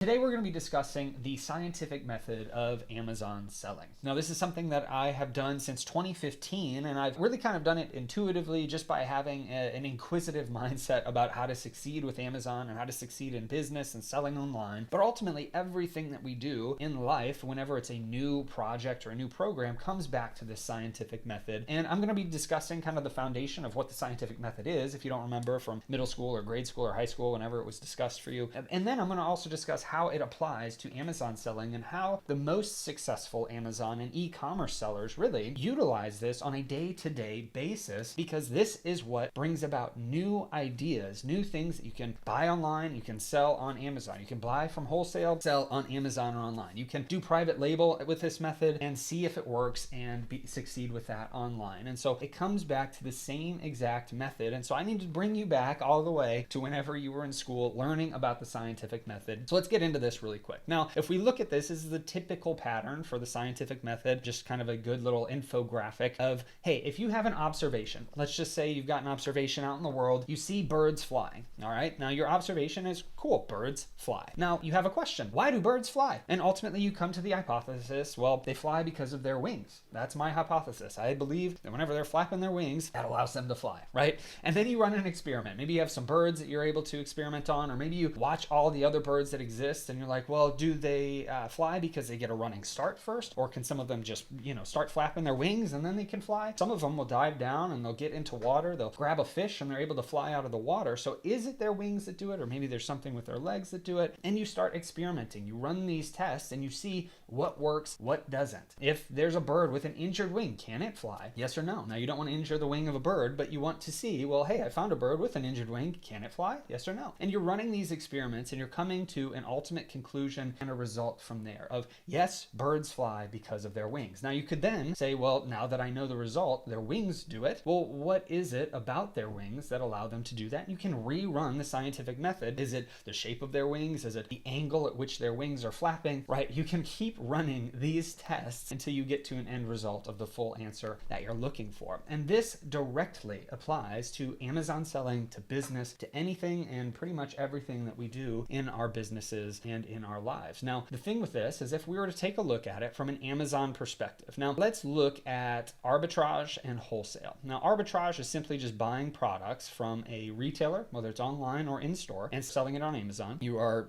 Today we're going to be discussing the scientific method of Amazon selling. Now this is something that I have done since 2015, and I've really kind of done it intuitively just by having an inquisitive mindset about how to succeed with Amazon and how to succeed in business and selling online. But ultimately everything that we do in life, whenever it's a new project or a new program, comes back to this scientific method. And I'm going to be discussing kind of the foundation of what the scientific method is, if you don't remember from middle school or grade school or high school, whenever it was discussed for you. And then I'm going to also discuss how it applies to Amazon selling and how the most successful Amazon and e-commerce sellers really utilize this on a day-to-day basis, because this is what brings about new ideas, new things that you can buy online, you can sell on Amazon. You can buy from wholesale, sell on Amazon or online. You can do private label with this method and see if it works and succeed with that online. And so it comes back to the same exact method. And so I need to bring you back all the way to whenever you were in school learning about the scientific method. So let's get into this really quick. Now, if we look at this is the typical pattern for the scientific method, just kind of a good little infographic of, hey, if you have an observation, let's just say you've got an observation out in the world, you see birds flying, all right? Now your observation is, cool, birds fly. Now you have a question, why do birds fly? And ultimately you come to the hypothesis, well, they fly because of their wings. That's my hypothesis. I believe that whenever they're flapping their wings, that allows them to fly, right? And then you run an experiment. Maybe you have some birds that you're able to experiment on, or maybe you watch all the other birds that exist and you're like, well, do they fly because they get a running start first? Or can some of them just, start flapping their wings and then they can fly? Some of them will dive down and they'll get into water. They'll grab a fish and they're able to fly out of the water. So is it their wings that do it? Or maybe there's something with their legs that do it. And you start experimenting. You run these tests and you see what works, what doesn't. If there's a bird with an injured wing, can it fly? Yes or no? Now you don't want to injure the wing of a bird, but you want to see, well, hey, I found a bird with an injured wing. Can it fly? Yes or no? And you're running these experiments and you're coming to an ultimate conclusion and a result from there of, yes, birds fly because of their wings. Now you could then say, well, now that I know the result, their wings do it. Well, what is it about their wings that allow them to do that? You can rerun the scientific method. Is it the shape of their wings? Is it the angle at which their wings are flapping, right? You can keep running these tests until you get to an end result of the full answer that you're looking for. And this directly applies to Amazon selling, to business, to anything and pretty much everything that we do in our businesses and in our lives. Now, the thing with this is if we were to take a look at it from an Amazon perspective. Now, let's look at arbitrage and wholesale. Now, arbitrage is simply just buying products from a retailer, whether it's online or in store, and selling it on Amazon. You are,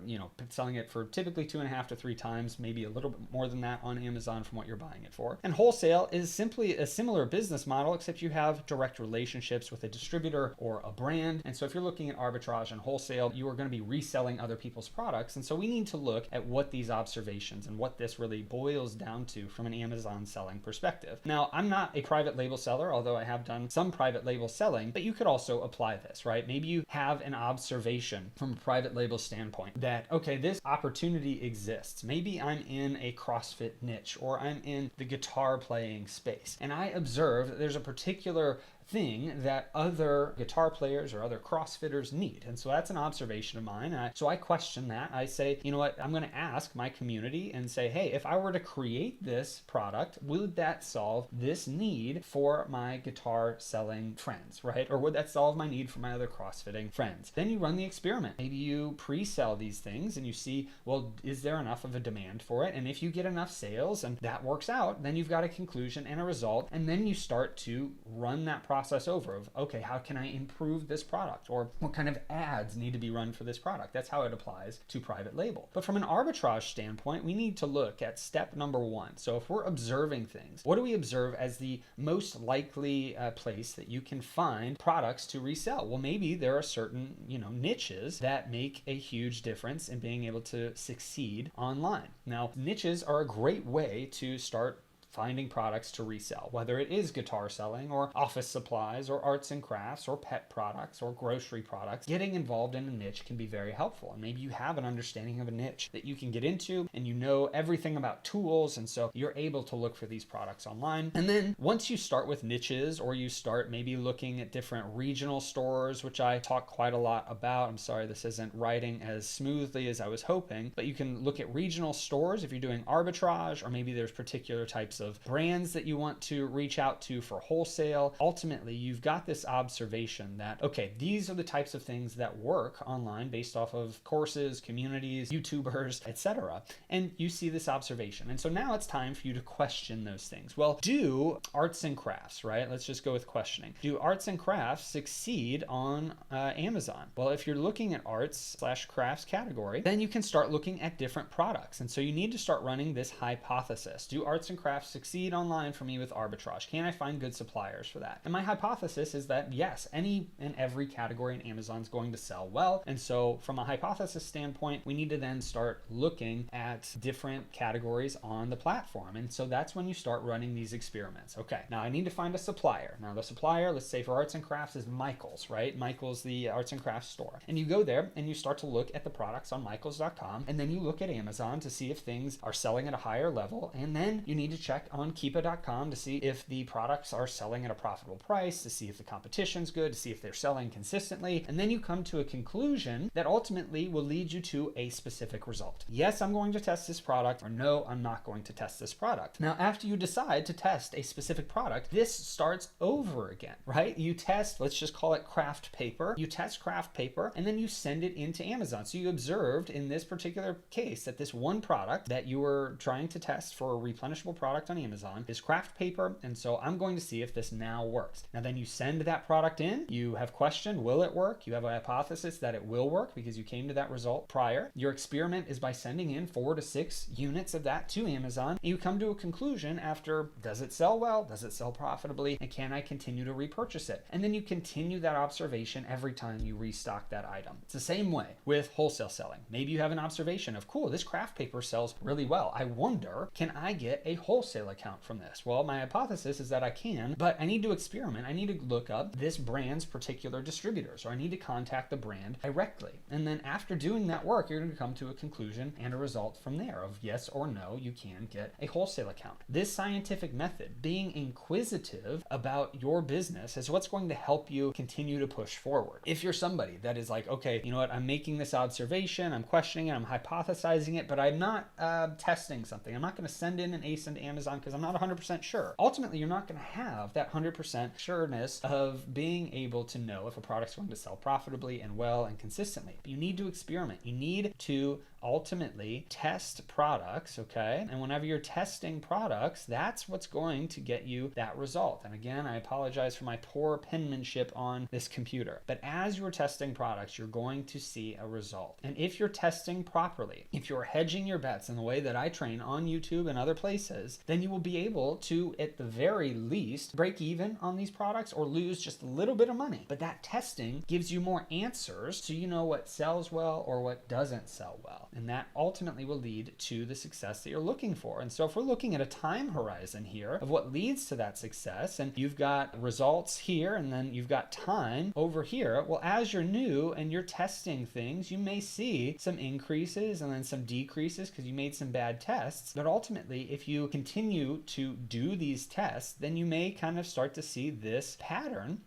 selling it for typically 2.5 to 3 times, maybe a little bit more than that on Amazon from what you're buying it for. And wholesale is simply a similar business model, except you have direct relationships with a distributor or a brand. And so if you're looking at arbitrage and wholesale, you are going to be reselling other people's products. And so we need to look at what these observations and what this really boils down to from an Amazon selling perspective. Now, I'm not a private label seller, although I have done some private label selling, but you could also apply this, right? Maybe you have an observation from a private label standpoint that, okay, this opportunity exists. Maybe I'm in a CrossFit niche or I'm in the guitar playing space, and I observe that there's a particular thing that other guitar players or other CrossFitters need. And so that's an observation of mine. So I question that. I say, you know what, I'm going to ask my community and say, hey, if I were to create this product, would that solve this need for my guitar selling friends, right? Or would that solve my need for my other CrossFitting friends? Then you run the experiment. Maybe you pre-sell these things and you see, well, is there enough of a demand for it? And if you get enough sales and that works out, then you've got a conclusion and a result. And then you start to run that process over of, okay, how can I improve this product? Or what kind of ads need to be run for this product? That's how it applies to private label. But from an arbitrage standpoint, we need to look at step number 1. So if we're observing things, what do we observe as the most likely place that you can find products to resell? Well, maybe there are certain, niches that make a huge difference in being able to succeed online. Now, niches are a great way to start finding products to resell, whether it is guitar selling or office supplies or arts and crafts or pet products or grocery products. Getting involved in a niche can be very helpful. And maybe you have an understanding of a niche that you can get into and you know everything about tools. And so you're able to look for these products online. And then once you start with niches or you start maybe looking at different regional stores, which I talk quite a lot about. I'm sorry, this isn't writing as smoothly as I was hoping, but you can look at regional stores if you're doing arbitrage, or maybe there's particular types of brands that you want to reach out to for wholesale. Ultimately, you've got this observation that, okay, these are the types of things that work online based off of courses, communities, YouTubers, etc. And you see this observation. And so now it's time for you to question those things. Well, do arts and crafts, right? Let's just go with questioning. Do arts and crafts succeed on Amazon? Well, if you're looking at arts/crafts category, then you can start looking at different products. And so you need to start running this hypothesis. Do arts and crafts succeed online for me with Arbitrage? Can I find good suppliers for that? And my hypothesis is that yes, any and every category in Amazon is going to sell well. And so from a hypothesis standpoint, we need to then start looking at different categories on the platform. And so that's when you start running these experiments. Okay, now I need to find a supplier. Now the supplier, let's say for arts and crafts, is Michaels, right? Michaels, the arts and crafts store. And you go there and you start to look at the products on michaels.com, and then you look at Amazon to see if things are selling at a higher level. And then you need to check on keepa.com to see if the products are selling at a profitable price, to see if the competition's good, to see if they're selling consistently. And then you come to a conclusion that ultimately will lead you to a specific result. Yes, I'm going to test this product, or no, I'm not going to test this product. Now, after you decide to test a specific product, this starts over again, right? You test, let's just call it craft paper. You test craft paper and then you send it into Amazon. So you observed in this particular case that this one product that you were trying to test for a replenishable product on Amazon is craft paper. And so I'm going to see if this now works. Now then you send that product in, you have questioned, will it work? You have a hypothesis that it will work because you came to that result prior. Your experiment is by sending in 4 to 6 units of that to Amazon. And you come to a conclusion after, does it sell well? Does it sell profitably? And can I continue to repurchase it? And then you continue that observation every time you restock that item. It's the same way with wholesale selling. Maybe you have an observation of, cool, this craft paper sells really well. I wonder, can I get a wholesale account from this? Well, my hypothesis is that I can, but I need to experiment. I need to look up this brand's particular distributors, or I need to contact the brand directly. And then after doing that work, you're going to come to a conclusion and a result from there of yes or no, you can get a wholesale account. This scientific method, being inquisitive about your business, is what's going to help you continue to push forward. If you're somebody that is like, okay, you know what, I'm making this observation, I'm questioning it, I'm hypothesizing it, but I'm not testing something. I'm not going to send in an ASIN to Amazon because I'm not 100% sure. Ultimately, you're not going to have that 100% sureness of being able to know if a product's going to sell profitably and well and consistently. But you need to experiment. You need to ultimately test products, okay? And whenever you're testing products, that's what's going to get you that result. And again, I apologize for my poor penmanship on this computer. But as you're testing products, you're going to see a result. And if you're testing properly, if you're hedging your bets in the way that I train on YouTube and other places, then you will be able to, at the very least, break even on these products or lose just a little bit of money. But that testing gives you more answers so you know what sells well or what doesn't sell well. And that ultimately will lead to the success that you're looking for. And so if we're looking at a time horizon here of what leads to that success, and you've got results here and then you've got time over here, well, as you're new and you're testing things, you may see some increases and then some decreases because you made some bad tests. But ultimately, if you continue to do these tests, then you may kind of start to see this pattern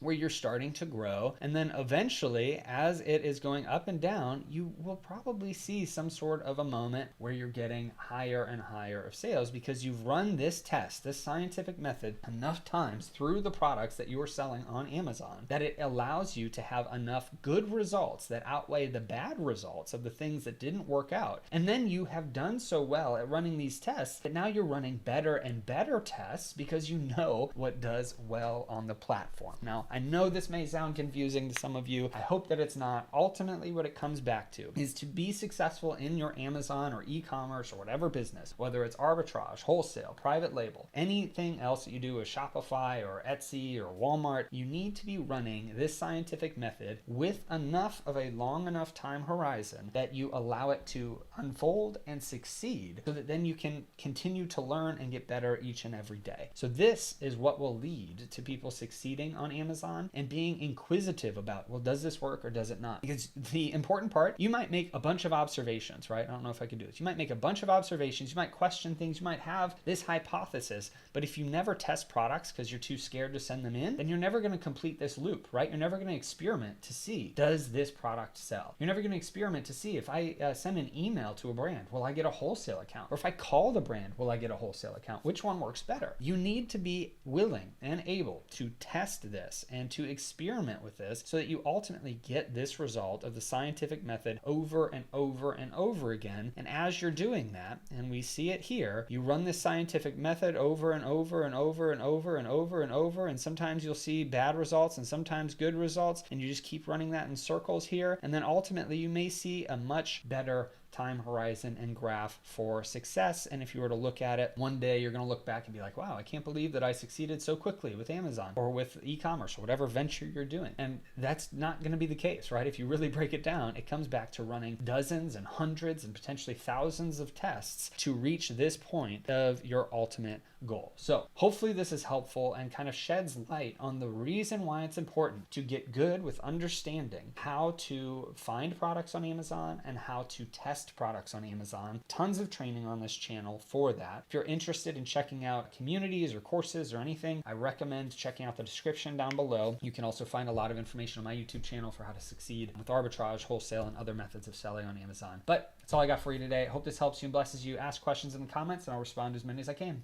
where you're starting to grow. And then eventually, as it is going up and down, you will probably see some sort of a moment where you're getting higher and higher of sales because you've run this test, this scientific method, enough times through the products that you are selling on Amazon that it allows you to have enough good results that outweigh the bad results of the things that didn't work out. And then you have done so well at running these tests that now you're running better and better tests because you know what does well on the platform. Now, I know this may sound confusing to some of you. I hope that it's not. Ultimately, what it comes back to is to be successful in your Amazon or e-commerce or whatever business, whether it's arbitrage, wholesale, private label, anything else that you do with Shopify or Etsy or Walmart, you need to be running this scientific method with enough of a long enough time horizon that you allow it to unfold and succeed so that then you can continue to learn and get better each and every day. So this is what will lead to people succeeding on Amazon Amazon and being inquisitive about, well, does this work or does it not? Because the important part, you might make a bunch of observations, right? I don't know if I could do this. You might make a bunch of observations, you might question things, you might have this hypothesis, but if you never test products because you're too scared to send them in, then you're never going to complete this loop, right? You're never going to experiment to see, does this product sell? You're never going to experiment to see, if I send an email to a brand, will I get a wholesale account? Or if I call the brand, will I get a wholesale account? Which one works better? You need to be willing and able to test this and to experiment with this so that you ultimately get this result of the scientific method over and over and over again. And as you're doing that, and we see it here, you run this scientific method over and over and over and over and over and over, and sometimes you'll see bad results and sometimes good results, and you just keep running that in circles here, and then ultimately you may see a much better time horizon and graph for success. And if you were to look at it one day, you're going to look back and be like, wow, I can't believe that I succeeded so quickly with Amazon or with e-commerce or whatever venture you're doing. And that's not going to be the case, right? If you really break it down, it comes back to running dozens and hundreds and potentially thousands of tests to reach this point of your ultimate goal. So hopefully this is helpful and kind of sheds light on the reason why it's important to get good with understanding how to find products on Amazon and how to test products on Amazon. Tons of training on this channel for that. If you're interested in checking out communities or courses or anything, I recommend checking out the description down below. You can also find a lot of information on my YouTube channel for how to succeed with arbitrage, wholesale, and other methods of selling on Amazon. But that's all I got for you today. I hope this helps you and blesses you. Ask questions in the comments and I'll respond to as many as I can.